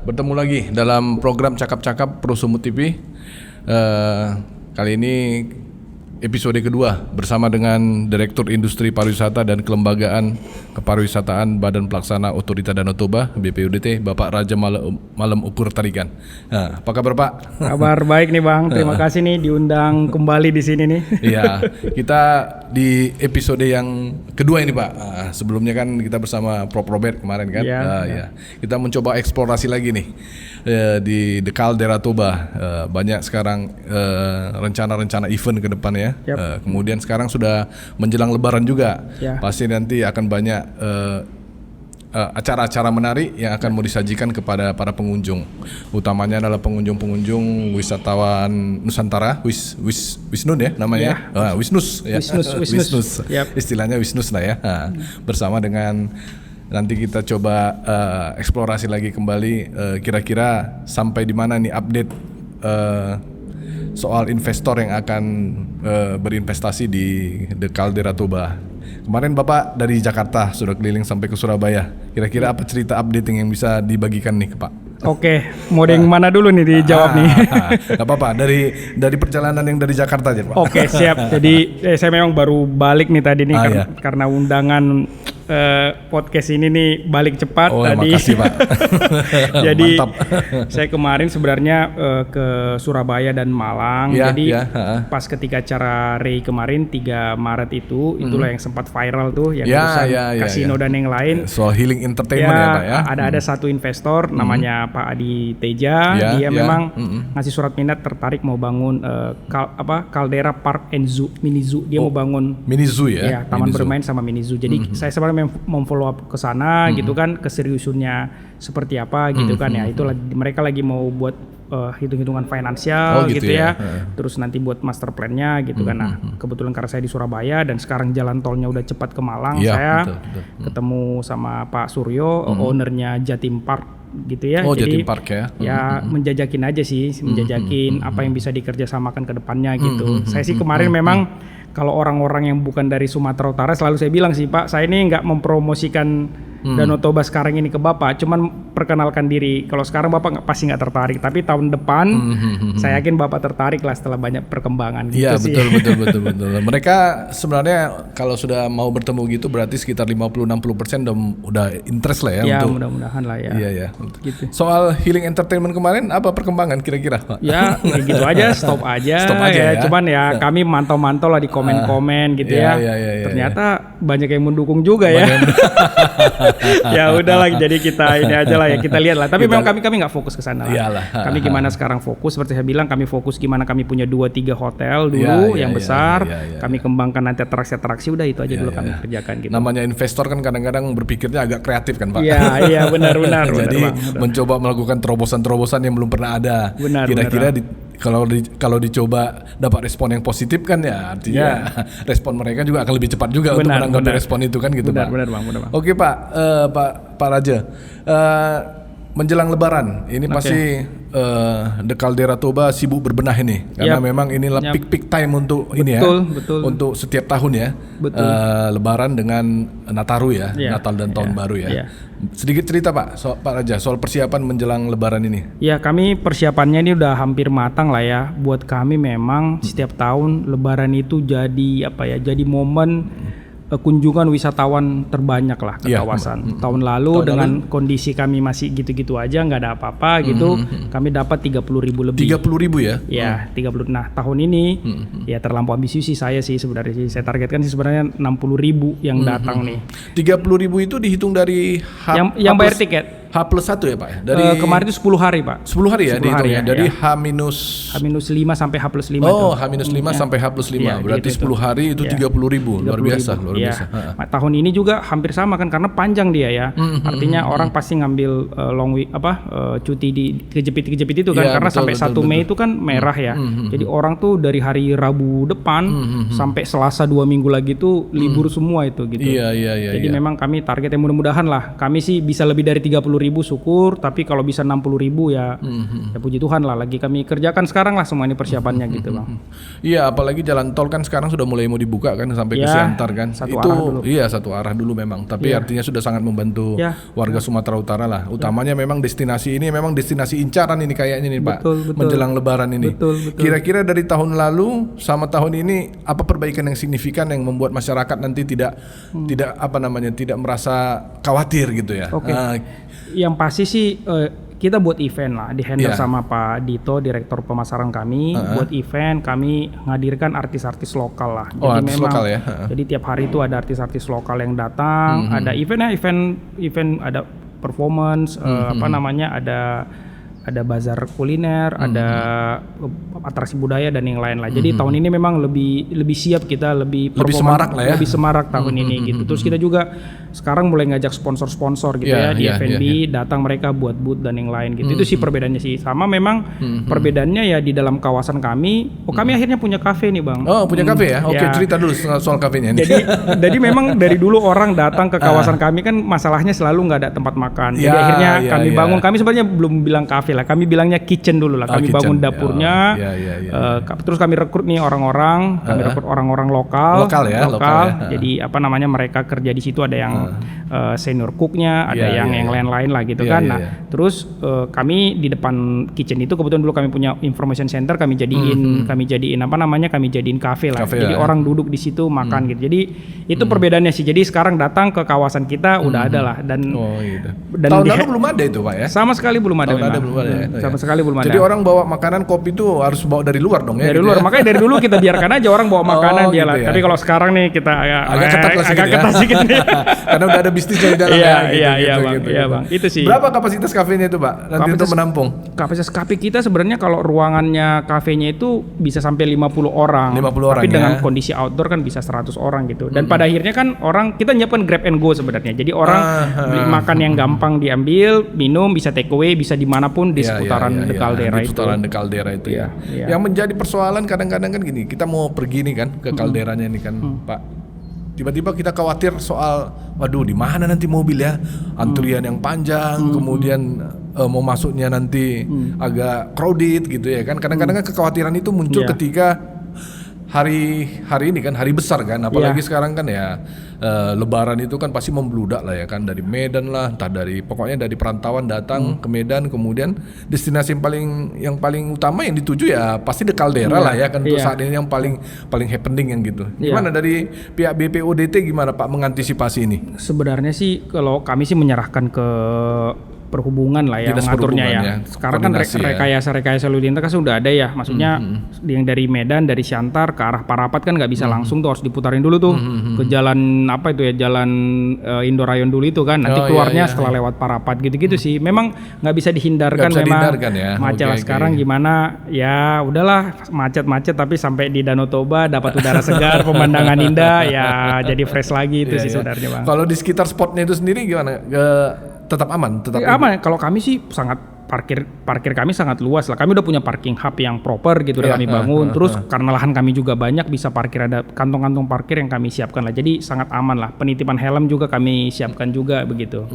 bertemu lagi dalam program Cakap-Cakap Pro Sumut TV. Kali ini episode kedua bersama dengan Direktur Industri Pariwisata dan Kelembagaan Kepariwisataan Badan Pelaksana Otorita Danau Toba BPUDT, Bapak Raja Malem Ukur Tarigan. Nah, apa kabar Pak? Kabar baik nih Bang, terima kasih nih diundang kembali di sini nih. Iya, kita di episode yang kedua ini Pak. Sebelumnya kan kita bersama Prof. Robert kemarin kan. Ya. Kita mencoba eksplorasi lagi nih di The Caldera Toba. Banyak sekarang rencana-rencana event ke depannya. Yep. Kemudian sekarang sudah menjelang Lebaran juga. Yeah. Pasti nanti akan banyak acara-acara menarik yang akan mau disajikan kepada para pengunjung. Utamanya adalah pengunjung-pengunjung wisatawan Nusantara, Wisnun ya namanya. Yeah. Wisnus ya. Wisnus. Yep. Istilahnya Wisnus lah ya. Bersama dengan nanti kita coba eksplorasi lagi kembali kira-kira sampai di mana nih update soal investor yang akan berinvestasi di The Caldera Toba. Kemarin Bapak dari Jakarta sudah keliling sampai ke Surabaya. Kira-kira apa cerita updating yang bisa dibagikan nih ke Pak? Oke, mau yang mana dulu nih dijawab nih? Gak apa-apa, dari perjalanan yang dari Jakarta aja Pak. Oke, siap. Jadi saya memang baru balik nih tadi nih karena undangan podcast ini nih balik cepat tadi. Makasih Pak. Jadi mantap. Saya kemarin sebenarnya ke Surabaya dan Malang. Pas ketika acara REI kemarin 3 Maret itulah yang sempat viral tuh yang urusan kasino dan yang lain. Soal healing entertainment ya Pak ya. Ada satu investor namanya Pak Adi Teja. Dia memang ngasih surat minat tertarik mau bangun Caldera Park and Zoo, mini zoo. Dia mau bangun mini zoo ya. Taman bermain sama mini zoo. Jadi saya sebenarnya memfollow up ke sana gitu kan, keseriusannya seperti apa gitu kan ya. Itulah mereka lagi mau buat hitung-hitungan finansial gitu ya. Terus nanti buat master plan-nya gitu kan. Nah, kebetulan karena saya di Surabaya dan sekarang jalan tolnya udah cepat ke Malang, saya ketemu sama Pak Suryo, ownernya Jatim Park gitu ya. Jadi Jatim Park ya. Menjajakin aja sih, menjajakin apa yang bisa dikerjasamakan ke depannya gitu. Saya sih kemarin memang kalau orang-orang yang bukan dari Sumatera Utara selalu saya bilang sih Pak, saya ini nggak mempromosikan Danau Toba sekarang ini ke Bapak, cuman perkenalkan diri. Kalau sekarang Bapak pasti nggak tertarik, tapi tahun depan saya yakin Bapak tertarik lah setelah banyak perkembangan gitu sih. Iya betul. Mereka sebenarnya kalau sudah mau bertemu gitu berarti sekitar 50-60% udah interest lah ya. Ya mudah-mudahan lah ya. Iya. Gitu. Soal healing entertainment kemarin apa perkembangan kira-kira Pak? Ya gitu aja, stop aja ya. Cuman ya kami mantau-mantau lah di komen-komen gitu ya. Ternyata banyak yang mendukung juga ya. Ya udahlah, jadi kita ini aja lah ya, kita lihat lah. Tapi memang kami nggak fokus ke sana lah. Kami gimana sekarang fokus seperti saya bilang, kami fokus gimana kami punya 2-3 hotel dulu yang besar. Kami kembangkan nanti atraksi-atraksi, udah itu aja dulu kami kerjakan gitu. Namanya investor kan kadang-kadang berpikirnya agak kreatif kan Pak. Iya benar. Jadi mencoba melakukan terobosan-terobosan yang belum pernah ada. Kira-kira kalau dicoba dapat respon yang positif kan ya artinya respon mereka juga akan lebih cepat juga untuk menanggapi respon itu kan gitu Pak. Benar Bang. Oke Pak Raja, menjelang Lebaran ini pasti The Caldera Toba sibuk berbenah ini karena memang inilah peak time untuk untuk setiap tahun ya. Lebaran dengan Nataru ya, Natal dan Tahun Baru ya. Sedikit cerita Pak Raja soal persiapan menjelang Lebaran ini. Ya, kami persiapannya ini udah hampir matang lah ya. Buat kami memang setiap tahun Lebaran itu jadi jadi momen kunjungan wisatawan terbanyak lah ke kawasan. Tahun lalu dengan kondisi kami masih gitu-gitu aja, nggak ada apa-apa gitu, kami dapat 30.000 lebih. 30.000 ya? Ya, 30. Nah tahun ini ya terlampau ambisius sih saya sih sebenarnya sih. Saya targetkan sih sebenarnya 60.000 yang datang nih. 30.000 itu dihitung dari yang bayar tiket. H+1 ya Pak ya? Dari kemarin itu 10 hari Pak. 10 hari ya dihitungnya. Dari H-5 sampai H+5 Oh, H-5 sampai H+5. Berarti gitu 10 hari itu 30.000. Luar biasa. Tahun ini juga hampir sama kan karena panjang dia ya. Artinya orang pasti ngambil cuti di kejepit-kejepit itu kan karena sampai 1 Mei itu kan merah ya. Jadi orang tuh dari hari Rabu depan sampai Selasa 2 minggu lagi tuh libur semua itu gitu. Jadi memang kami targetnya mudah-mudahan lah kami sih bisa lebih dari 30.000 30.000 syukur, tapi kalau bisa 60.000 ya, ya puji Tuhan lah. Lagi kami kerjakan sekarang lah semua ini persiapannya gitu Bang. Iya, apalagi jalan tol kan sekarang sudah mulai mau dibuka kan sampai ke Siantar kan. Satu arah dulu. Iya, satu arah dulu memang. Tapi artinya sudah sangat membantu warga Sumatera Utara lah. Utamanya memang destinasi ini memang destinasi incaran ini kayaknya nih Pak. Betul. Menjelang Lebaran ini. Betul. Kira-kira dari tahun lalu sama tahun ini apa perbaikan yang signifikan yang membuat masyarakat nanti tidak merasa khawatir gitu ya? Yang pasti sih kita buat event lah, di handle sama Pak Dito, direktur pemasaran kami. Buat event kami menghadirkan artis-artis lokal lah. Jadi artis memang, lokal ya. Jadi tiap hari itu ada artis-artis lokal yang datang. Ada event ada performance, ada bazar kuliner, ada atraksi budaya dan yang lain lah. Jadi tahun ini memang lebih siap kita, lebih semarak lah ya. Lebih semarak tahun ini gitu. Terus kita juga sekarang mulai ngajak sponsor-sponsor gitu di F&B, datang mereka buat booth dan yang lain gitu. Itu sih perbedaannya sih. Sama memang perbedaannya ya di dalam kawasan kami. Kami akhirnya punya kafe nih Bang. Oh punya kafe ya? Oke, cerita dulu soal kafenya ini. Jadi memang dari dulu orang datang ke kawasan kami kan masalahnya selalu nggak ada tempat makan. Jadi akhirnya kami bangun. Kami sebenarnya belum bilang kafe lah, kami bilangnya kitchen dulu lah. Kami bangun dapurnya, terus kami rekrut nih orang-orang, rekrut orang-orang lokal ya. Jadi mereka kerja di situ, ada yang senior cooknya, ada yang lain-lain lah gitu kan. Terus kami di depan kitchen itu kebetulan dulu kami punya information center, kami jadiin kafe lah. Jadi orang duduk di situ makan gitu. Jadi itu perbedaannya sih. Jadi sekarang datang ke kawasan kita udah ada lah dan tahun lalu belum ada itu Pak ya? Sama sekali belum ada. Sama sekali belum ada. Jadi orang bawa makanan kopi itu harus bawa dari luar dong ya? Dari luar, makanya dari dulu kita biarkan aja orang bawa makanan dia lah. Tapi kalau sekarang nih kita agak ketat sedikit nih. Karena udah ada bisnisnya di dalam. Iya bang. Itu sih. Berapa kapasitas kafenya itu Pak? Nanti untuk menampung? Kapasitas kafe kita sebenarnya kalau ruangannya kafenya itu bisa sampai 50 orang. 50 orang. Tapi dengan kondisi outdoor kan bisa 100 orang gitu. Dan pada akhirnya kan orang, kita nyiapkan grab and go sebenarnya. Jadi orang beli makan yang gampang diambil, minum, bisa take away, bisa dimanapun di seputaran The Caldera itu. Di seputaran The Caldera itu ya. Yang menjadi persoalan kadang-kadang kan gini, kita mau pergi nih kan ke kalderanya nih kan Pak. Tiba-tiba kita khawatir soal, waduh di mana nanti mobil ya, antrian yang panjang, kemudian mau masuknya nanti agak crowded gitu ya kan. Kadang-kadang kan kekhawatiran itu muncul ketika hari ini kan hari besar kan, apalagi sekarang kan ya Lebaran itu kan pasti membludak lah ya kan, dari Medan lah, entah pokoknya dari perantauan datang ke Medan, kemudian destinasi yang paling utama yang dituju ya pasti The Caldera lah ya kan, untuk saat ini yang paling happening yang gitu. Gimana dari pihak BPODT gimana Pak mengantisipasi ini? Sebenarnya sih kalau kami sih menyerahkan ke perhubungan lah ya, mengaturnya ya. Sekarang kan rekayasa lalu lintas kan sudah ada ya, maksudnya yang dari Medan, dari Siantar ke arah Parapat kan nggak bisa langsung tuh, harus diputarin dulu tuh ke jalan jalan Indorayon dulu itu kan, nanti keluarnya setelah lewat Parapat gitu-gitu sih. Memang nggak bisa dihindarkan, macet lah sekarang. Gimana ya udahlah, macet tapi sampai di Danau Toba dapat udara segar, pemandangan indah ya, jadi fresh lagi itu sih sebenarnya Bang. Kalau di sekitar spotnya itu sendiri gimana? Tetap aman? Aman. Kalau kami sih sangat parkir kami sangat luas lah. Kami udah punya parking hub yang proper gitu, udah kami bangun. Terus karena lahan kami juga banyak, bisa parkir, ada kantong-kantong parkir yang kami siapkan lah. Jadi sangat aman lah. Penitipan helm juga kami siapkan juga begitu.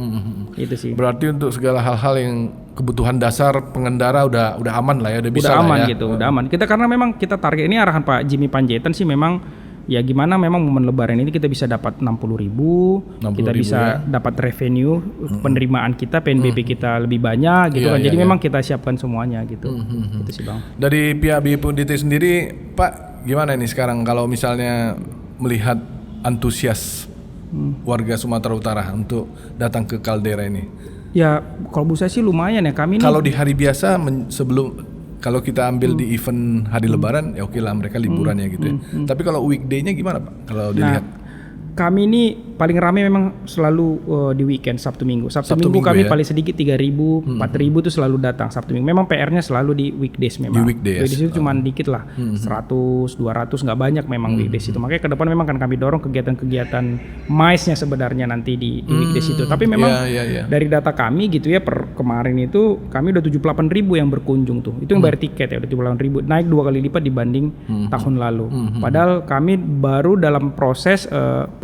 Itu sih. Berarti untuk segala hal-hal yang kebutuhan dasar pengendara udah aman lah ya, udah bisa. Udah aman lah ya. Gitu, udah aman. Kita karena memang kita target ini arahan Pak Jimmy Panjaitan sih memang. Ya gimana memang momen Lebaran ini kita bisa dapat 60.000, kita bisa dapat revenue, penerimaan kita, PNBP kita lebih banyak gitu kan. Jadi memang kita siapkan semuanya gitu. Itu sih Bang. Dari pihak BPODT sendiri Pak, gimana ini sekarang kalau misalnya melihat antusias warga Sumatera Utara untuk datang ke Caldera ini? Ya kalau saya sih lumayan ya, kami kalau di hari biasa kalau kita ambil di event hari Lebaran ya oke lah, mereka liburannya gitu ya. Tapi kalau weekday-nya gimana Pak? Kalau dilihat? Kami ini paling ramai memang selalu di weekend, Sabtu Minggu kami paling sedikit 3.000, 4.000 itu selalu datang Sabtu Minggu. Memang PR-nya selalu di weekdays memang. Di weekdays itu cuma dikit lah, 100, 200 nggak banyak memang weekdays itu. Makanya ke depan memang kan kami dorong kegiatan-kegiatan MICE-nya sebenarnya nanti di weekdays itu. Tapi memang dari data kami gitu ya, per kemarin itu kami udah 78.000 yang berkunjung tuh. Itu yang bayar tiket ya, udah 78.000, naik 2 kali lipat dibanding tahun lalu. Padahal kami baru dalam proses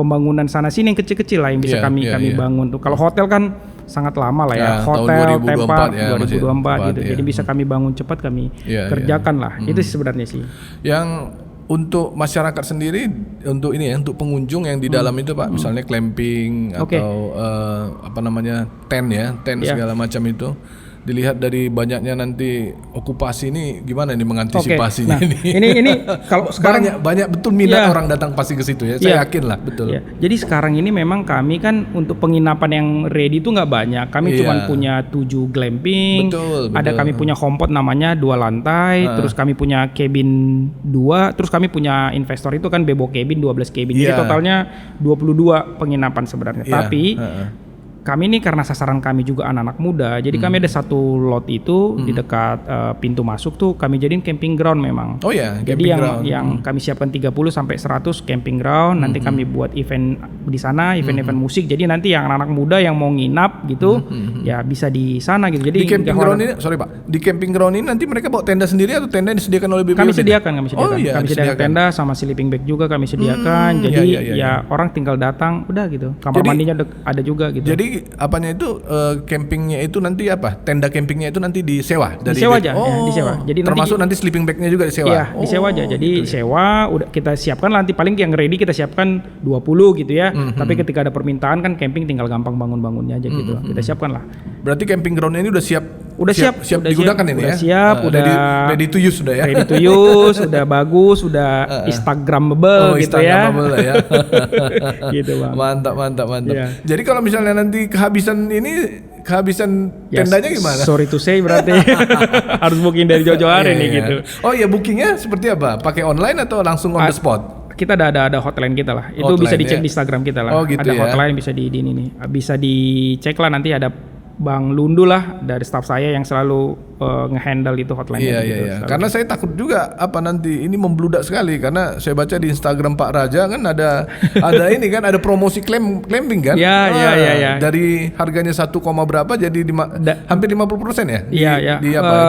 pembangunan sana sini yang kecil-kecil lah yang bisa kami bangun tuh. Kalau hotel kan sangat lama lah ya. Hotel, tempat 2024 gitu. Jadi bisa kami bangun cepat, kami kerjakan lah. Itu sih sebenarnya sih. Yang untuk masyarakat sendiri, untuk ini ya, untuk pengunjung yang di dalam itu Pak, misalnya glamping atau tent segala macam itu, dilihat dari banyaknya nanti okupasi ini gimana nih mengantisipasinya ini kalau sekarang banyak betul minat orang datang pasti ke situ ya. Saya yakin lah betul. Jadi sekarang ini memang kami kan untuk penginapan yang ready itu nggak banyak. Kami cuma punya 7 glamping. Betul. Ada kami punya homepot namanya 2 lantai, terus kami punya cabin 2, terus kami punya investor itu kan Bebo Cabin 12 cabin. Jadi totalnya 22 penginapan sebenarnya. Tapi kami ini karena sasaran kami juga anak-anak muda, jadi kami ada satu lot itu di dekat pintu masuk tuh kami jadiin camping ground memang. Oh ya, jadi yang kami siapkan 30 sampai 100 camping ground, nanti kami buat event di sana, event-event musik. Jadi nanti yang anak-anak muda yang mau nginap gitu, ya bisa di sana gitu. Jadi di camping ground ini, sorry Pak, di camping ground ini nanti mereka bawa tenda sendiri atau tenda yang disediakan oleh BPUD? Kami sediakan. Kami sediakan tenda sama sleeping bag juga kami sediakan. Jadi ya orang tinggal datang, udah gitu. Kamar mandinya ada juga gitu. Jadi apanya itu campingnya itu nanti apa? Tenda campingnya itu nanti disewa dari disewa aja, disewa. Jadi termasuk nanti sleeping bagnya juga disewa. Iya, disewa aja. Jadi sewa udah kita siapkan nanti paling yang ready kita siapkan 20 gitu ya. Tapi ketika ada permintaan kan camping tinggal gampang bangun-bangunnya aja gitu. Kita siapkan lah. Berarti camping groundnya ini udah siap digunakan ini udah ya. Siap, udah ready to use sudah ya. Ready to use, udah bagus, udah Instagramable gitu ya. Gitu Bang. Mantap. Yeah. Jadi kalau misalnya nanti kehabisan tendanya gimana? Sorry to say berarti harus booking dari jauh-jauh hari nih gitu. Oh iya, bookingnya seperti apa? Pakai online atau langsung on the spot? Kita ada hotline kita lah. Itu bisa dicek di Instagram kita lah. Gitu ada hotline bisa di ini nih. Bisa dicek lah, nanti ada Bang Lundu lah dari staff saya yang selalu ngehandle itu hotline. Iya. Karena saya takut juga nanti ini membludak sekali, karena saya baca di Instagram Pak Raja kan ada ini kan ada promosi glamping kan? Iya. Dari harganya 1, berapa jadi hampir 50% ya?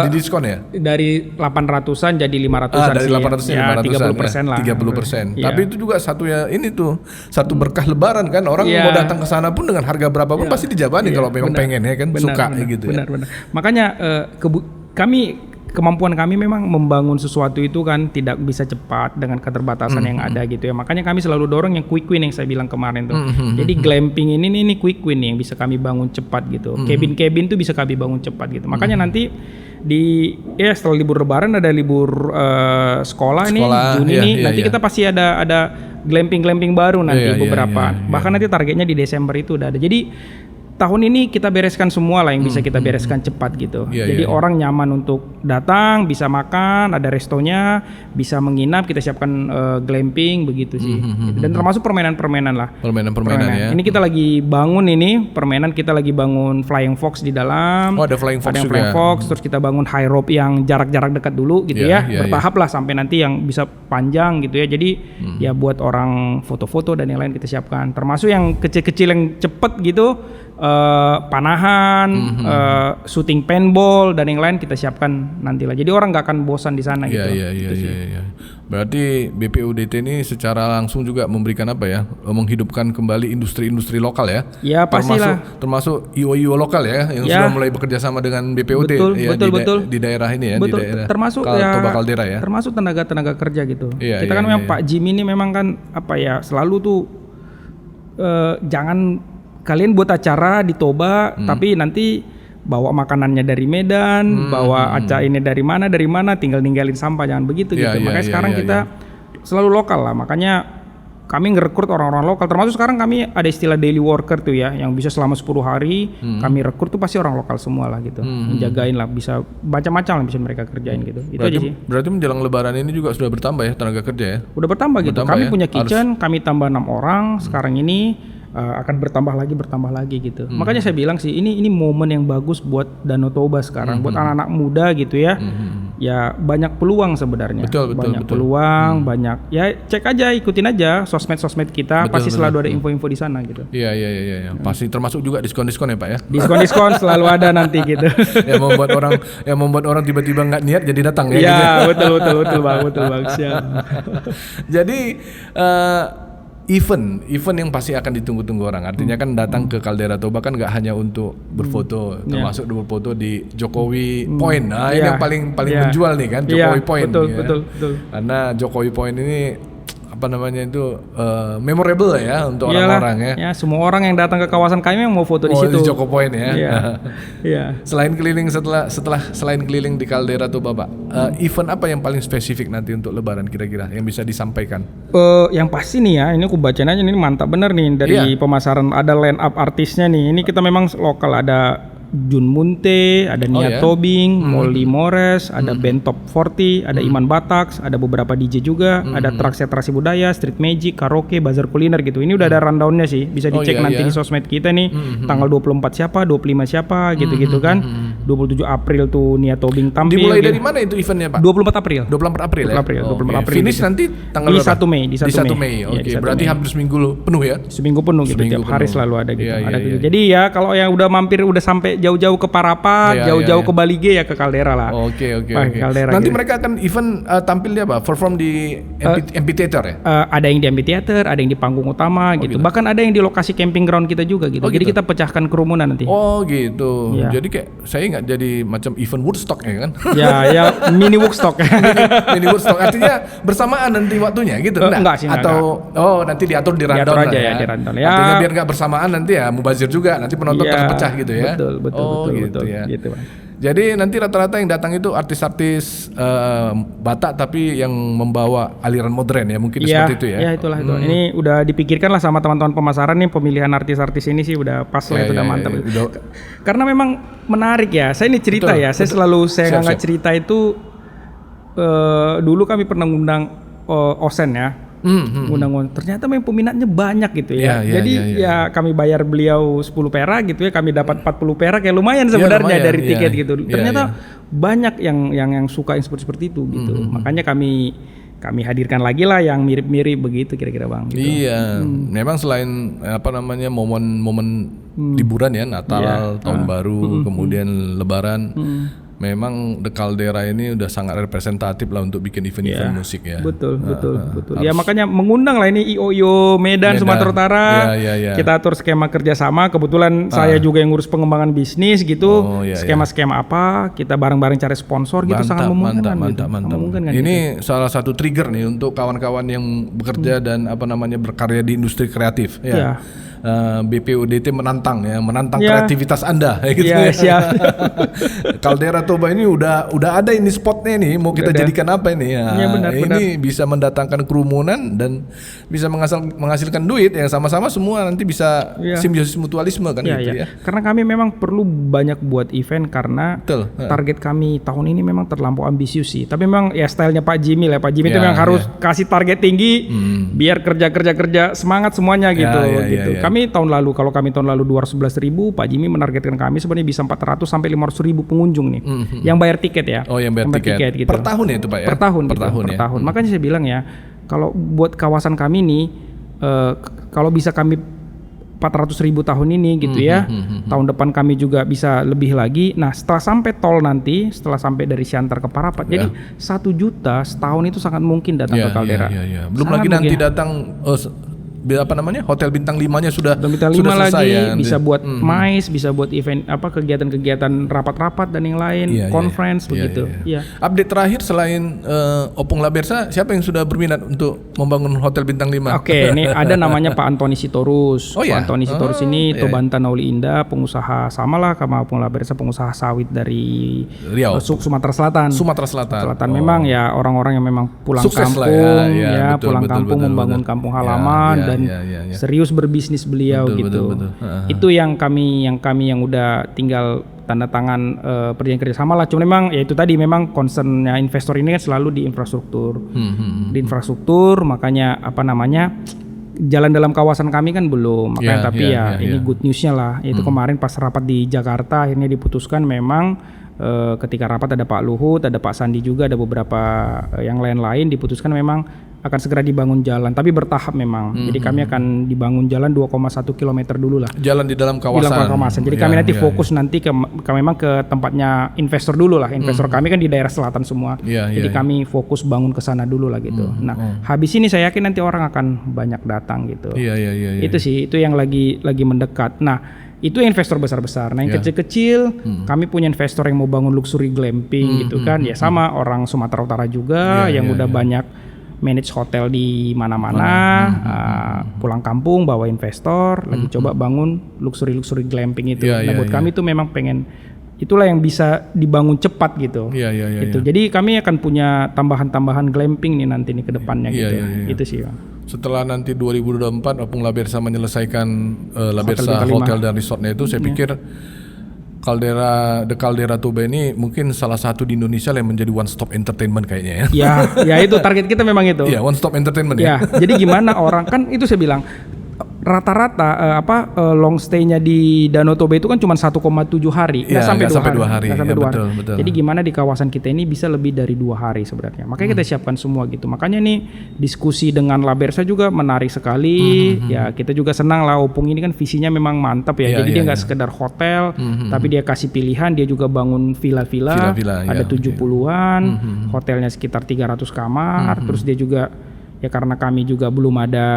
Di diskon ya? Dari 800-an jadi 500-an dari 800-an ya, 500-an 30% lah. 30%. Tapi itu juga satu berkah lebaran kan, orang mau datang ke sana pun dengan harga berapapun pasti dijabani kalau memang pengen ya kan, suka gitu ya. Benar. Makanya kemampuan kami memang membangun sesuatu itu kan tidak bisa cepat dengan keterbatasan yang ada gitu ya. Makanya kami selalu dorong yang quick win yang saya bilang kemarin tuh. Jadi glamping ini quick win yang bisa kami bangun cepat gitu. Cabin tuh bisa kami bangun cepat gitu. Makanya nanti setelah libur lebaran ada libur sekolah ini Juni ini nanti kita pasti ada glamping baru nanti beberapa. Bahkan nanti targetnya di Desember itu udah ada. Jadi tahun ini kita bereskan semua lah yang bisa kita bereskan cepat gitu. Jadi orang nyaman untuk datang, bisa makan, ada restonya, bisa menginap, kita siapkan glamping begitu sih. Dan termasuk permainan-permainan lah. Permainan ya. Ini kita lagi bangun permainan kita lagi bangun Flying Fox di dalam. Oh, ada Flying Fox juga. Flying Fox, terus kita bangun high rope yang jarak-jarak dekat dulu gitu ya. Bertahap lah sampai nanti yang bisa panjang gitu ya. Jadi ya buat orang foto-foto dan yang lain kita siapkan. Termasuk yang kecil-kecil yang cepet gitu. Panahan, shooting paintball dan yang lain kita siapkan nantilah. Jadi orang nggak akan bosan di sana gitu. Iya. Berarti BPUDT ini secara langsung juga memberikan menghidupkan kembali industri-industri lokal ya. Ya pastilah. Termasuk IO lokal ya yang sudah mulai bekerja sama dengan BPUD. Betul. Di daerah ini ya. Betul. Di daerah termasuk Toba Caldera ya. Termasuk tenaga kerja gitu. Kita kan memang Pak Jim ini memang kan selalu tuh jangan kalian buat acara di Toba, tapi nanti bawa makanannya dari Medan, bawa ini dari mana, tinggal ninggalin sampah, jangan begitu gitu. Makanya sekarang kita selalu lokal lah. Makanya kami ngerekrut orang-orang lokal. Termasuk sekarang kami ada istilah daily worker tuh ya, yang bisa selama 10 hari kami rekrut tuh pasti orang lokal semua lah gitu. Menjagain lah, bisa macam-macam lah bisa mereka kerjain gitu. Itu aja sih. Berarti menjelang Lebaran ini juga sudah bertambah ya tenaga kerja ya? Udah bertambah gitu. Kami punya kitchen, kami tambah 6 orang sekarang ini. Akan bertambah lagi gitu. Makanya saya bilang sih ini momen yang bagus buat Danau Toba sekarang, buat anak-anak muda gitu ya. Ya banyak peluang sebenarnya. Betul. Peluang, banyak. Ya cek aja, ikutin aja sosmed kita, pasti selalu ada info-info di sana gitu. Iya. Pasti termasuk juga diskon-diskon ya Pak ya. Diskon selalu ada nanti gitu. yang membuat orang tiba-tiba nggak niat jadi datang ya. Iya, betul Bang, siap. Jadi event yang pasti akan ditunggu-tunggu orang. Artinya kan datang ke Caldera Toba kan nggak hanya untuk berfoto, termasuk berfoto di Jokowi Point. Nah, ini yang paling menjual nih kan, Jokowi Point. Betul. Karena Jokowi Point ini apa namanya itu memorable ya untuk orang-orang ya. Ya, semua orang yang datang ke kawasan kami yang mau foto di situ. Di Jokowi Point ya. Iya. Selain keliling selain keliling di Caldera Toba, Pak, event apa yang paling spesifik nanti untuk Lebaran kira-kira yang bisa disampaikan? Yang pasti nih ya, ini aku bacain aja, ini mantap bener nih dari pemasaran, ada line up artisnya nih. Ini kita memang lokal, ada Jun Munte, ada Nia Tobing, Molly Mores, ada band Top 40, ada Iman Bataks, ada beberapa DJ juga, ada Traksi Budaya, Street Magic, Karaoke, Bazar Kuliner gitu. Ini udah ada rundownnya sih, bisa dicek nanti di sosmed kita nih, tanggal 24 siapa, 25 siapa, gitu-gitu kan. 27 April tuh Nia Tobing tampil. Dimulai dari mana itu eventnya, Pak? 24 April. 24 April ya? 24 April. Finish nanti tanggal di 1 Mei. Di 1 Mei. Oke, berarti hampir seminggu penuh ya? Seminggu penuh gitu, tiap hari selalu ada gitu. Jadi ya kalau yang udah mampir, udah sampai jauh-jauh ke Parapat, jauh-jauh ke Balige ya ke Caldera lah. Oke. Caldera nanti gitu. mereka akan event tampil di apa? Perform di amphitheater ya? Ada yang di amphitheater, ada yang di panggung utama gitu. Bahkan ada yang di lokasi camping ground kita juga gitu. Jadi kita pecahkan kerumunan nanti. Oh gitu. Jadi kayak saya nggak jadi macam event Woodstock ya kan? Ya mini Woodstock. mini Woodstock artinya bersamaan nanti waktunya gitu? Enggak sih. Atau nanti diatur di rundown aja ya. Di rundown ya. Artinya biar nggak bersamaan nanti ya mubazir juga. Nanti penonton terpecah gitu ya? Betul ya. Gitu, Bang. Jadi nanti rata-rata yang datang itu artis-artis Batak tapi yang membawa aliran modern ya mungkin seperti itu ya. Iya itulah itu. Ini udah dipikirkan lah sama teman-teman pemasaran nih, pemilihan artis-artis ini sih udah pas lah, itu udah mantap. Karena memang menarik ya. Saya ini cerita saya selalu ngangkat cerita itu dulu kami pernah ngundang Osen ya. Undang-undang ternyata memang peminatnya banyak gitu ya. Jadi kami bayar beliau 10 perak gitu ya, kami dapat 40 perak ya lumayan sebenarnya dari tiket gitu. Ternyata banyak yang suka yang seperti itu gitu. Makanya kami hadirkan lagi lah yang mirip-mirip begitu kira-kira Bang. Gitu. Iya, memang selain momen-momen liburan ya, Natal, Tahun Baru, kemudian Lebaran. Memang The Caldera ini udah sangat representatif lah untuk bikin event-event musik ya. Betul. Ya makanya mengundang lah ini IOYO Medan Sumatera Utara. Kita atur skema kerjasama. Kebetulan saya juga yang ngurus pengembangan bisnis gitu. Skema-skema apa? Kita bareng-bareng cari sponsor gitu, sangat memungkinkan. Mantap. Ini salah satu trigger nih untuk kawan-kawan yang bekerja dan berkarya di industri kreatif. Ya. BPUDT menantang kreativitas Anda gitu ya. Siap. Caldera Toba ini udah ada ini spotnya nih, mau kita jadikan apa ini ya? Benar. Bisa mendatangkan kerumunan dan bisa menghasilkan duit yang sama-sama semua nanti bisa simbiosis mutualisme kan gitu ya. Karena kami memang perlu banyak buat event karena target kami tahun ini memang terlampau ambisius sih. Tapi memang ya stylenya Pak Jimmy lah. Pak Jimmy itu memang harus kasih target tinggi biar kerja semangat semuanya gitu. Kami tahun lalu 211.000, Pak Jimmy menargetkan kami sebenarnya bisa 400 sampai 500.000 pengunjung nih. Yang bayar tiket ya. Yang bayar tiket gitu. Per tahun ya itu Pak ya? Per tahun. Makanya saya bilang ya, kalau buat kawasan kami nih kalau bisa kami 400.000 tahun ini gitu ya. Tahun depan kami juga bisa lebih lagi. Nah, setelah sampai tol nanti, setelah sampai dari Siantar ke Parapat, jadi 1 juta setahun itu sangat mungkin datang ke Caldera. Belum sangat lagi nanti datang hotel bintang 5-nya sudah selesai lagi, ya. Bisa buat MICE, bisa buat event kegiatan-kegiatan rapat-rapat dan yang lain, conference begitu. Update terakhir selain Opung Labersa, siapa yang sudah berminat untuk membangun hotel bintang 5? Oke, ini ada namanya Pak Antoni Sitorus. Pak Antoni Sitorus ini Tobanta Nauli Indah, pengusaha samalah sama Opung Labersa, pengusaha sawit dari Riau, Sumatera Selatan. Memang ya orang-orang yang memang pulang sukses kampung pulang kampung membangun kampung halaman dan serius berbisnis beliau gitu. Itu yang kami yang udah tinggal tanda tangan perjanjian kerjasama lah. Cuma memang ya itu tadi memang concernnya investor ini kan selalu di infrastruktur. Di infrastruktur makanya jalan dalam kawasan kami kan belum. Makanya ini good newsnya lah. Itu kemarin pas rapat di Jakarta akhirnya diputuskan memang ketika rapat ada Pak Luhut, ada Pak Sandi juga, ada beberapa yang lain-lain diputuskan memang akan segera dibangun jalan, tapi bertahap memang. Jadi kami akan dibangun jalan 2,1 km dulu lah. Jalan di dalam kawasan. Di dalam kawasan. Jadi kami nanti fokus nanti ke memang ke tempatnya investor dulu lah. Investor kami kan di daerah selatan semua. Jadi kami fokus bangun ke sana dulu lah gitu. Habis ini saya yakin nanti orang akan banyak datang gitu. Itu sih, itu yang lagi mendekat. Nah, itu investor besar-besar. Nah, yang kecil-kecil, kami punya investor yang mau bangun luxury glamping gitu kan. Ya sama orang Sumatera Utara juga yang udah banyak manage hotel di mana-mana, pulang kampung bawa investor, lagi coba bangun luxury glamping itu. Nah, buat kami itu memang pengen, itulah yang bisa dibangun cepat gitu. Gitu. Jadi kami akan punya tambahan-tambahan glamping nih nanti nih ke depannya gitu. Itu sih, Bang. Setelah nanti 2024 Opung Labersa menyelesaikan Labersa Hotel dan Resortnya itu, saya pikir The Caldera Toba ini mungkin salah satu di Indonesia yang menjadi one stop entertainment kayaknya ya. Ya itu target kita memang itu. Iya, one stop entertainment ya. Jadi gimana orang kan itu saya bilang rata-rata long stay-nya di Danau Toba itu kan cuma 1,7 hari, nggak sampai 2 hari. Betul. Jadi gimana di kawasan kita ini bisa lebih dari 2 hari sebenarnya. Makanya kita siapkan semua gitu. Makanya nih diskusi dengan Labersa juga menarik sekali. Ya kita juga senang lah, Opung ini kan visinya memang mantap ya. Jadi dia nggak sekedar hotel, tapi dia kasih pilihan. Dia juga bangun villa-villa ada 70-an, hotelnya sekitar 300 kamar. Terus dia juga ya karena kami juga belum ada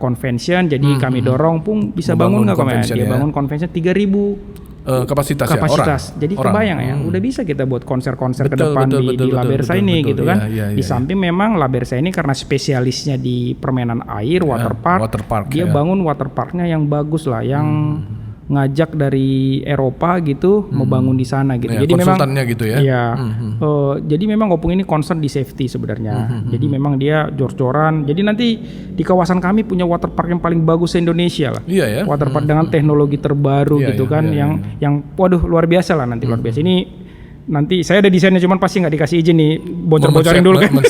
convention, jadi kami dorong Pung bisa bangun nggak Pak? Dia bangun convention 3.000 kapasitas. Ya, jadi kebayang ya, udah bisa kita buat konser-konser ke depan di Labersa ini gitu kan. Di samping memang Labersa ini karena spesialisnya di permainan air, waterpark, dia bangun waterparknya yang bagus lah, yang ngajak dari Eropa gitu mau bangun di sana gitu. Jadi konsultannya memang gitu ya. Jadi memang Opung ini concern di safety sebenarnya. Jadi memang dia jor-joran. Jadi nanti di kawasan kami punya waterpark yang paling bagus se Indonesia lah. Waterpark dengan teknologi terbaru gitu kan, yang waduh luar biasa lah nanti luar biasa. Ini nanti saya ada desainnya, cuman pasti nggak dikasih izin nih, bocor-bocorin dulu kan.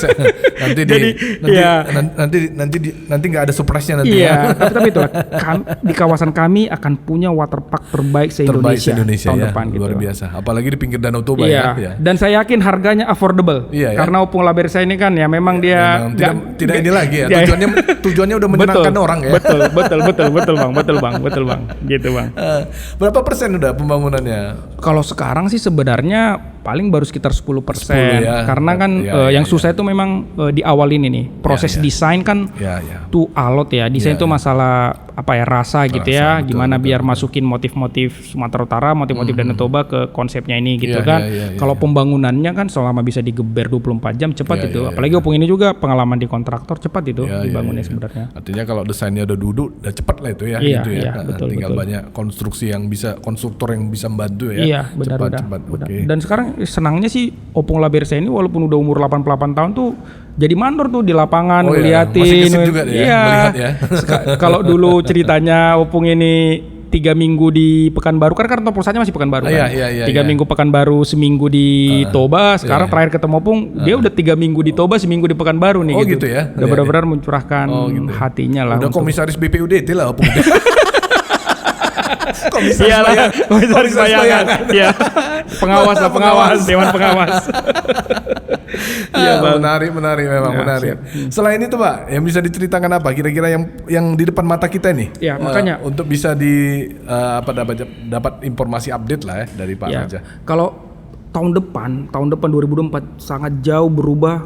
Nanti nggak ada surprise-nya nanti. Tapi itulah di kawasan kami akan punya waterpark terbaik se-Indonesia tahun depan gitu. Luar biasa. Apalagi di pinggir Danau Toba ya. Dan saya yakin harganya affordable. Karena Opung Labersa ini kan ya memang dia tidak ini lagi ya. Tujuannya udah menyenangkan orang ya. Betul bang. Gitu bang. Berapa persen udah pembangunannya? Kalau sekarang sih sebenarnya paling baru sekitar 10%. Karena kan yang susah itu memang di awal ini nih. Proses desain kan tuh alot ya. Desain itu masalah rasa gitu ya. Gimana biar masukin motif-motif Sumatera Utara, motif-motif Danau Toba ke konsepnya ini gitu kan. Kalau pembangunannya kan selama bisa digeber 24 jam cepat itu. Apalagi Opung ini juga pengalaman di kontraktor cepat itu dibangunnya sebenarnya. Artinya kalau desainnya udah duduk, udah cepat lah itu ya. Tinggal banyak konstruksi yang bisa, konstruktor yang bisa membantu ya. Iya, benar. Dan sekarang senangnya sih Opung Labersa ini walaupun udah umur 88 tahun tuh jadi mandor tuh di lapangan ngeliatin. Masih gesit juga melihat ya. Kalau dulu ceritanya Opung ini 3 minggu di Pekanbaru, kan kantor pusatnya masih Pekanbaru kan. 3 minggu Pekanbaru, seminggu di Toba. Sekarang terakhir ketemu Opung, dia udah 3 minggu di Toba, seminggu di Pekanbaru nih gitu. Udah benar-benar mencurahkan hatinya lah. Udah komisaris BPUD lah Opung. Komisaris bayangan. Iya. Pengawas, dewan pengawas. Menarik menarik. Selain itu Pak, yang bisa diceritakan apa kira-kira yang di depan mata kita nih? Ya, makanya untuk bisa dapat informasi update lah ya dari Pak Raja. Kalau tahun depan 2024 sangat jauh berubah.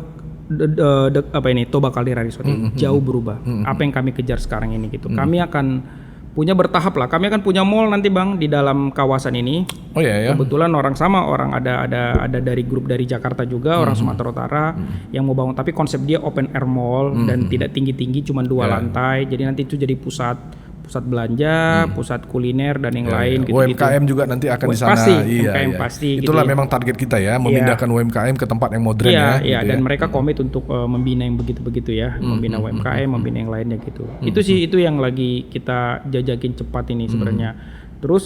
Toba Caldera Resort ini jauh berubah. Apa yang kami kejar sekarang ini gitu. Kami akan punya bertahap lah. Kami akan punya mall nanti Bang di dalam kawasan ini. Kebetulan orang ada dari grup dari Jakarta juga, orang Sumatera Utara yang mau bangun, tapi konsep dia open air mall dan tidak tinggi-tinggi, cuma 2 lantai. Jadi nanti itu jadi pusat belanja, pusat kuliner dan yang lain gitu. UMKM juga nanti akan di sana. Pasti. Itulah memang target kita ya, memindahkan UMKM ke tempat yang modern dan mereka komit untuk membina yang begitu-begitu ya, membina UMKM, membina yang lainnya gitu. Itu sih itu yang lagi kita jajakin cepat ini sebenarnya. Terus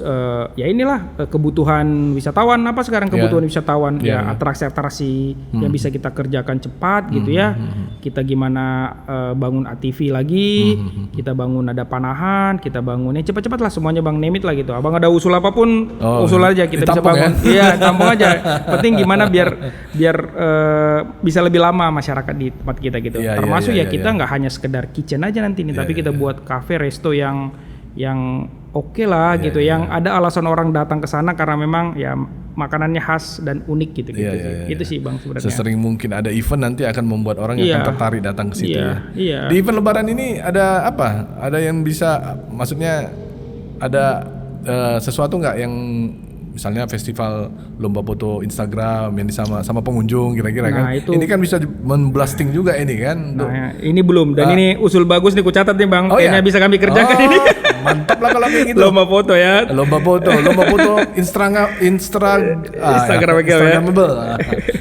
ya inilah kebutuhan wisatawan, apa sekarang kebutuhan wisatawan ya atraksi-atraksi yang bisa kita kerjakan cepat gitu ya. Kita gimana bangun ATV lagi, kita bangun ada panahan, kita bangun cepat-cepat lah semuanya Bang, name it lah gitu. Abang ada usul apapun usul aja kita bisa bangun. Iya, tampung aja. Penting gimana biar bisa lebih lama masyarakat di tempat kita gitu. Termasuk kita nggak hanya sekedar kitchen aja nanti nih, tapi kita buat cafe, resto yang oke lah gitu, yang ada alasan orang datang ke sana karena memang ya makanannya khas dan unik gitu. Itu sih Bang sebenarnya. Sesering mungkin ada event nanti akan membuat orang yang akan tertarik datang ke situ Di event Lebaran ini ada apa? Ada yang bisa, maksudnya ada sesuatu nggak yang misalnya festival lomba foto Instagram yang sama pengunjung kira-kira kan? Itu. Ini kan bisa memblasting juga ini kan? Nah, ini belum, dan ini usul bagus nih ku catat nih Bang. Kayaknya bisa kami kerjakan ini. Mantap lah kalau kayak gitu. Lomba foto ya. Lomba foto Instagramable.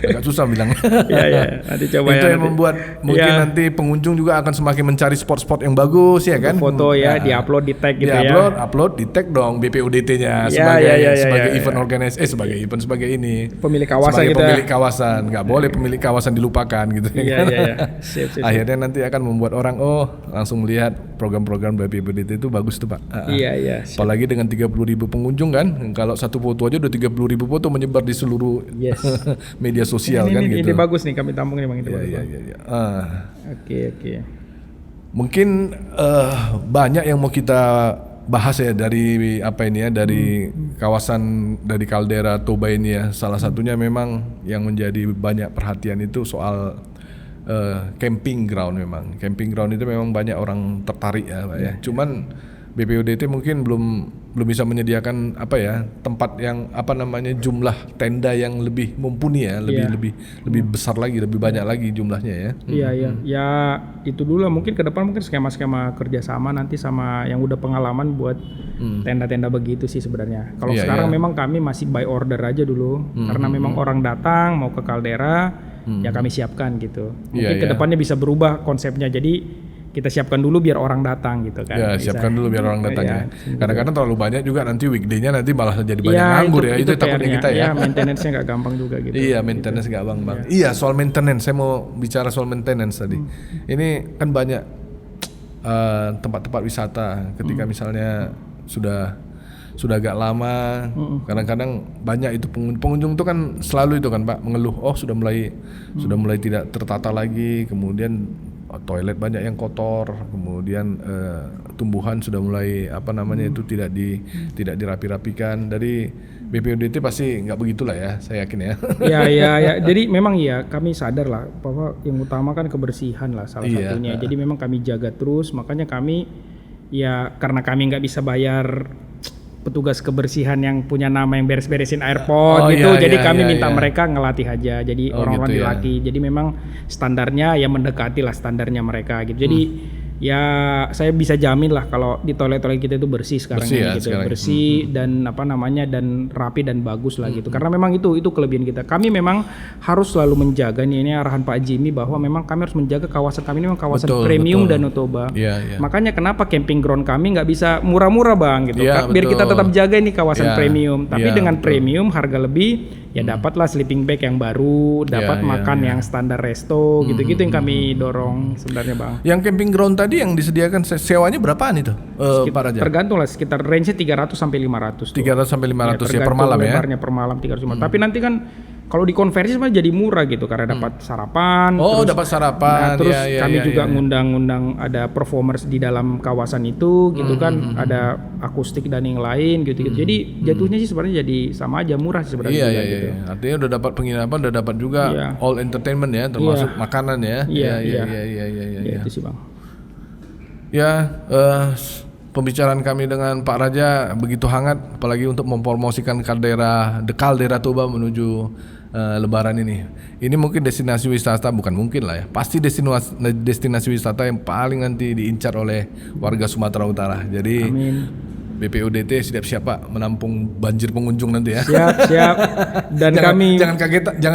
Agak susah bilang. Iya. Nanti coba itu yang membuat mungkin nanti pengunjung juga akan semakin mencari spot-spot yang bagus ya kan? Foto diupload, di tag gitu ya. Upload, di tag dong BPUDT-nya sebagai event organizer, sebagai ini. Pemilik kawasan sebagai gitu. Pemilik kawasan, nggak boleh pemilik kawasan dilupakan gitu. Iya. Siap. Akhirnya nanti akan membuat orang langsung melihat program-program BPUDT itu bagus tuh Pak. Iya. Apalagi dengan 30.000 pengunjung kan, kalau satu foto aja udah 30.000 foto menyebar di seluruh media sosial ini, gitu. Ini bagus nih kami tampung nih Bang itu. Iya. Oke. Mungkin banyak yang mau kita bahas ya dari kawasan dari kaldera Toba ini ya. Salah satunya memang yang menjadi banyak perhatian itu soal camping ground memang. Camping ground itu memang banyak orang tertarik ya Pak ya. Cuman BPUDT mungkin belum bisa menyediakan tempat yang jumlah tenda yang lebih mumpuni ya, lebih besar lagi, lebih banyak lagi jumlahnya ya. Iya. Ya itu dulu lah, mungkin ke depan mungkin skema-skema kerjasama nanti sama yang udah pengalaman buat tenda-tenda begitu sih sebenarnya. Kalau sekarang memang kami masih by order aja dulu, karena memang orang datang mau ke kaldera ya kami siapkan gitu. Mungkin ke depannya bisa berubah konsepnya, jadi kita siapkan dulu biar orang datang gitu kan. Ya, siapkan dulu biar orang datang ya. Kadang-kadang terlalu banyak juga nanti weekday-nya nanti malah jadi banyak nganggur ya. Itu takutnya kita ya. Iya, maintenance-nya nggak gampang juga gitu. Iya, maintenance nggak gampang. Iya, soal maintenance. Saya mau bicara soal maintenance tadi. Ini kan banyak tempat-tempat wisata ketika misalnya sudah agak lama, kadang-kadang banyak itu pengunjung itu kan selalu itu kan Pak mengeluh, sudah mulai tidak tertata lagi, kemudian toilet banyak yang kotor, kemudian tumbuhan sudah mulai itu tidak dirapi-rapikan. Dari BPUDT pasti nggak begitulah ya, saya yakin ya. Iya. Jadi memang kami sadar lah bahwa yang utama kan kebersihan lah salah satunya. Jadi memang kami jaga terus, makanya kami karena kami nggak bisa bayar petugas kebersihan yang punya nama yang beres-beresin airport jadi kami minta mereka ngelatih aja, jadi orang-orang dilatih. Jadi memang standarnya mendekati lah standarnya mereka gitu. Jadi saya bisa jamin lah kalau di toilet-toilet kita itu bersih sekarang bersih dan dan rapi dan bagus lah gitu. Karena memang itu kelebihan kita. Kami memang harus selalu menjaga ini arahan Pak Jimmy bahwa memang kami harus menjaga kawasan kami ini memang kawasan premium Danau Toba. Makanya kenapa camping ground kami nggak bisa murah-murah Bang gitu. Biar kita tetap jaga ini kawasan premium. Tapi dengan premium harga lebih dapatlah sleeping bag yang baru, dapat makan yang standar resto gitu-gitu yang kami dorong sebenarnya Bang. Yang camping ground tadi yang disediakan sewanya berapaan itu Pak Raja? Tergantung lah, sekitar range-nya 300 sampai 500. 300 sampai 500 per malam ya. Lebarnya per malam 300. Tapi nanti kan kalau dikonversi sebenarnya jadi murah gitu karena dapat sarapan. Dapat sarapan. Terus kami juga ngundang ada performers di dalam kawasan itu gitu kan, ada akustik dan yang lain gitu. Jadi jatuhnya sih sebenarnya jadi sama aja, murah sih sebenarnya. Iya. Artinya udah dapat penginapan, udah dapat juga all entertainment ya, termasuk makanan ya. Iya. Itu sih Bang. Pembicaraan kami dengan Pak Raja begitu hangat, apalagi untuk mempromosikan kaldera Toba menuju Lebaran ini. Ini mungkin destinasi wisata, bukan mungkin lah ya, pasti destinasi wisata yang paling nanti diincar oleh warga Sumatera Utara. Jadi BPUDT siap-siap Pak menampung banjir pengunjung nanti ya. Siap. Dan jangan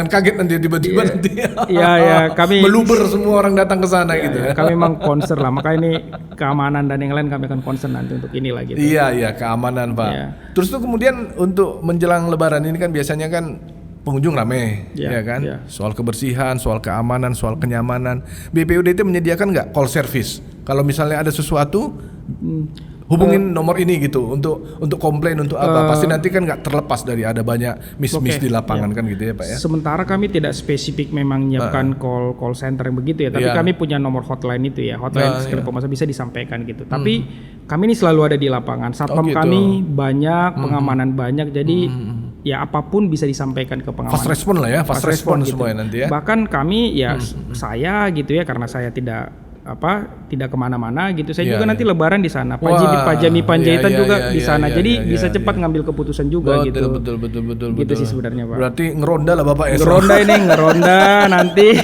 kaget nanti tiba-tiba nanti. Iya, kami meluber semua orang datang ke sana gitu. Kami memang concern lah, makanya ini keamanan dan yang lain kami akan concern nanti untuk inilah gitu. Iya, keamanan Pak. Terus tuh kemudian untuk menjelang Lebaran ini kan biasanya kan pengunjung rame, ya kan? Soal kebersihan, soal keamanan, soal kenyamanan. BPUDT menyediakan nggak call service? Kalau misalnya ada sesuatu, hubungin nomor ini gitu untuk komplain untuk apa? Pasti nanti kan nggak terlepas dari ada banyak miss di lapangan kan gitu ya Pak ya. Sementara kami tidak spesifik memang menyiapkan call center yang begitu ya, tapi kami punya nomor hotline itu ya, hotline sekali komasa bisa disampaikan gitu. Tapi kami ini selalu ada di lapangan. Satpam kami banyak, pengamanan banyak, jadi ya apapun bisa disampaikan ke pengaman. Fast respon lah ya, fast respon gitu. Semua nanti ya. Bahkan kami saya gitu ya, karena saya tidak kemana-mana gitu. Saya juga nanti Lebaran di sana. Pak Jami Panjaitan juga di sana. Jadi bisa cepat ngambil keputusan juga gitu. Betul. Gitu sih sebenarnya Pak. Berarti ngeronda lah Bapak ya. Ngeronda nanti.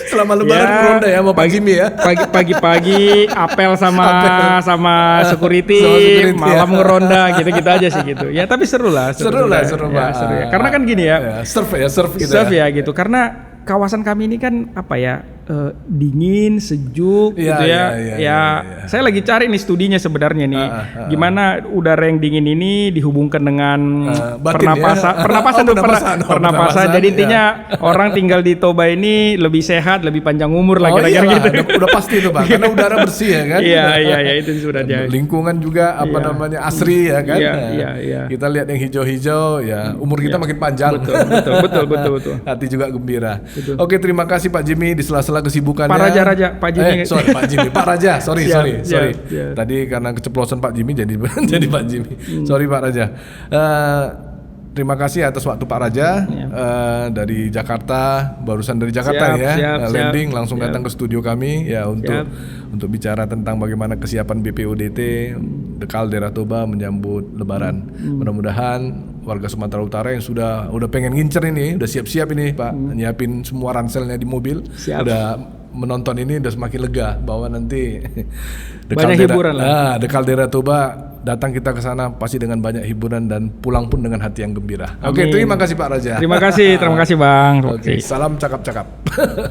Selama Lebaran ngeronda ya sama Pak Jimmy ya. Pagi-pagi apel sama security, malam ngeronda gitu-gitu aja sih gitu. Ya tapi seru lah. Seru Pak. Seru ya. Karena kan gini ya. Surf gitu. Surf ya gitu. Karena kawasan kami ini kan dingin, sejuk gitu ya. Saya lagi cari nih studinya sebenarnya nih. Gimana udara yang dingin ini dihubungkan dengan pernapasan. Jadi intinya orang tinggal di Toba ini lebih sehat, lebih panjang umur lah kira-kira gitu. Udah pasti itu Pak, karena udara bersih ya kan. Iya itu sebenarnya. Lingkungan juga asri ya kan. Iya. Kita lihat yang hijau-hijau ya, umur kita makin panjang. Betul. Hati juga gembira. Betul. Oke, terima kasih Pak Jimmy di sela-sela kesibukannya. Pak Jimmy. Pak Jimmy. Pak Raja, sorry. Tadi karena keceplosan Pak Jimmy jadi Pak Jimmy. Sorry Pak Raja. Terima kasih atas waktu Pak Raja dari Jakarta, barusan dari Jakarta landing langsung datang ke studio kami ya untuk bicara tentang bagaimana kesiapan BPUDT Dekal Daerah Toba menyambut Lebaran. Mudah-mudahan warga Sumatera Utara yang udah pengen ngincer ini, udah siap-siap ini Pak, nyiapin semua ranselnya di mobil, udah menonton ini udah semakin lega bahwa nanti banyak hiburan lah. Dekal Daerah Toba datang kita ke sana pasti dengan banyak hiburan dan pulang pun dengan hati yang gembira. Oke, terima kasih Pak Raja. Terima kasih Bang. Oke, salam cakap-cakap.